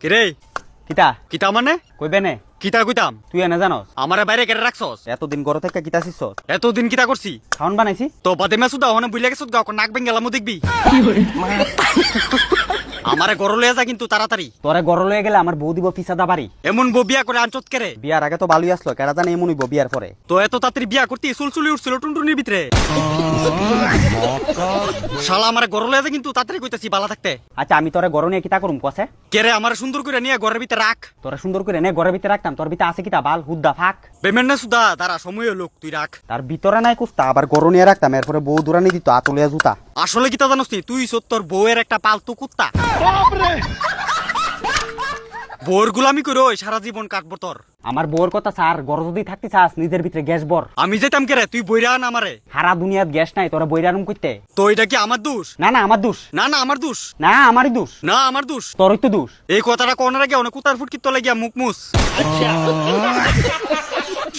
কিরে কিতা কিতা মানে কইবে নে কিতা কইতাম তুই এনে জানোস আমারে বাইরে কেটে রাখছস এতদিন গড় থেকে কিতা শিখছস এতদিন কিতা করছি খাওন বানাইছি তো বাদে মেসুদ হনে বুইলা গেছত গাও নাক বেঙ্গেলামু দেখবি আমারে গরু লয়ে যা কিন্তু তাড়াতাড়ি তোরে গড় লয়ে গেলে আমার বউ দিব পিসাদা বাড়ি এমন বউ বিয়া করে আনচত কেরে বিয়ার আগে তো ভালোই আসলো কেডা জানে এমনই বউ বিয়ার পরে তো এত তাড়াতাড়ি বিয়া করতে চুলচুলি উঠছিল টুনটুনির ভিতরে শালা আমারে গরু লয়ে যা কিন্তু তাড়াতাড়ি কইতাছি বালা থাকতে আচ্ছা আমি তোরে গড় নিয়ে কিতা করুম কসে কেরে আমারে সুন্দর করে নিয়ে ঘরের ভিতরে রাখ তোরে সুন্দর করে নে ঘরের ভিতরে রাখতাম তোর ভিতরে আছে কিতা বাল হুদ্দা ফাক পেমেন্ট না সুদা তারা সময় লোক তুই রাখ তার ভিতরে নাই কুস্তা আবার গড় নিয়ে রাখতাম এরপরে বউ দূরানি দিত আতুলিয়া জুতা আসলে কিতা জানোস তুই সত্তর বউয়ের একটা পালতু কুত্তা বউর গুলামি করে সারা জীবন কাটবো তোর আমার বউর কথা স্যার গড় যদি থাকতে চাস নিজের ভিতরে গ্যাস বর আমি যেতাম কেরে তুই বইরা আন আমারে সারা দুনিয়াত গ্যাস নাই তোরা বইরারুম করতে তো এটা কি আমার দোষ না না আমার দোষ না না আমার দোষ না আমারই দোষ না আমার দোষ তোরই তো দোষ এই কথাটা কোনের আগে অনেক কুতার ফুটকিত তো লাগিয়া মুখ মুস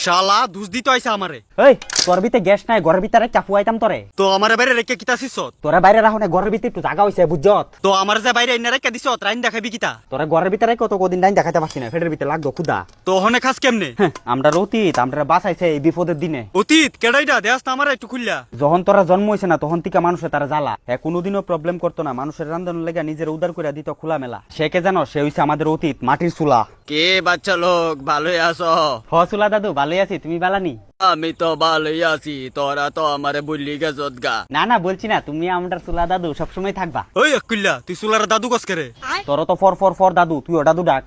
শালা দোষ দিতে আইসা আমারে এই তোর ভিতরে গ্যাস নাই ঘরের ভিতরে চাপুয়াইতাম তোরে তো আমারে বাইরে রেখে কিতা শিস তোরা বাইরে রাখো না ঘরের ভিতরে একটু জায়গা হইছে বুঝছত তো আমার যে বাইরে এনে রেখে দিছ রাইন দেখাবি কিতা তোরা ঘরের ভিতরে কত কদিন ডাইন দেখাতে পারছি না ফেটের ভিতরে লাগতো ক্ষুদা তো হনে খাস কেমনে আমরা অতীত আমরা বাঁচাইছে এই বিপদের দিনে অতীত কেডাইডা দেয়াস না আমারে একটু খুললা যখন তোরা জন্ম হয়েছে না তখন থেকে মানুষের তারা জ্বালা কোনোদিনও প্রবলেম করতো না মানুষের রান্ধন লেগে নিজের উদার করে দিত খোলা মেলা সে কে জানো সে হইছে আমাদের অতীত মাটির চুলা কে বাচ্চা লোক ভালোই আছো হ চুলা দাদু ভালোই আছি তুমি বালানি আমি তো ভালোই আছি তোরা তো আমারে বললি গেছত গা না না বলছি না তুমি আমার চুলা দাদু সবসময় থাকবা ওই কুল্লা তুই সুলার দাদু কস করে তোর তো ফর ফর ফর দাদু তুই ও দাদু ডাক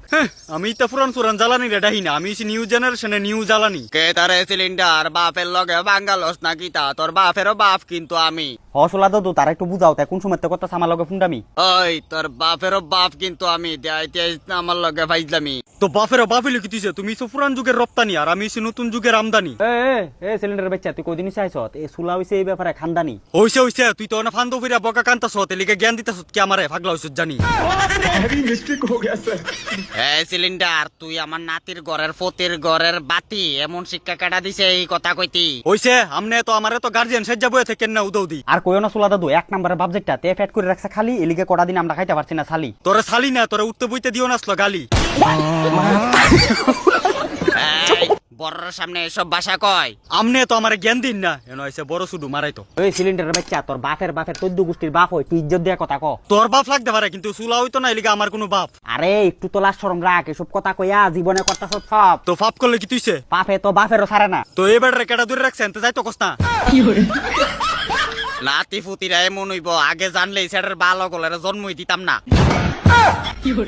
আমি তো পুরান সুরান জ্বালানি রে ডাহি না আমি নিউ জেনারেশনে নিউ জ্বালানি কে তারে সিলিন্ডার বাপের লগে বাঙ্গালস নাকি তা তোর বাপেরও বাপ কিন্তু আমি হ চুলা দাদু তারা একটু বুঝাও তাই কোন সময় কথা আমার লগে ফুন্ডামি ওই তোর বাপেরও বাপ কিন্তু আমি দেয়াইতে আমার লগে ভাইজলামি তো বাপেরও বাপ হইলে কি তুইছে তুমি তো পুরান যুগের রপ্তানি আর আমি নতুন যুগের আমদানি এ সিলিন্ডার বাচ্চা তুই কদিন চাইছত এই চুলা হইছে এই ব্যাপারে খানদানি হইছে তুই তো না ফান্দো ফিরা বকা কান্তাছ তেলিকে জ্ঞান দিতাছ কি আমারে পাগলা হইছ জানি এই সিলিন্ডার তুই আমার নাতির ঘরের ফতির ঘরের বাতি এমন শিক্ষা কাটা দিছে এই কথা কইতি হইছে আমনে তো আমারে তো গার্জিয়ান সেজা বয়ে থাকেন না উদৌদি আর কইও না চুলা দাদু এক নাম্বারের বাবজেক্টটা তে ফ্যাট করে রাখছে খালি এলিকে কটা দিন আমরা খাইতে পারছি না শালি তোরে শালি না তোরে উঠতে বইতে দিও না আসলো গালি বড়র সামনে এসব ভাষা কয় আমনে তো আমারে জ্ঞান দিন না এনো হইছে বড় শুধু মারাই তো ওই সিলিন্ডারের বাচ্চা তোর বাপের চোদ্দ গোষ্ঠীর বাপ হয় তুই ইজ্জত দেয়া কথা ক তোর বাপ লাগতে পারে কিন্তু চুলা হইতো না এলিকে আমার কোনো বাপ আরে একটু তো লাজ শরম রাখ এসব কথা কইয়া জীবনে করতাছ সব তো ফাপ করলে কি তুইছে বাপে তো বাপেরও ছাড়ে না তো এবার কেটা দূরে রাখছেন তো যাই তো কস না নাতি ফুতিরা এমন হইব আগে জানলে সেটার ভালো গলের জন্মই দিতাম না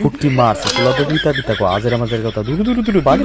ফুটকি মাছ চুলা তো দিতা দিতা কো আজের আমাদের কথা দূর দূর দূর বাকি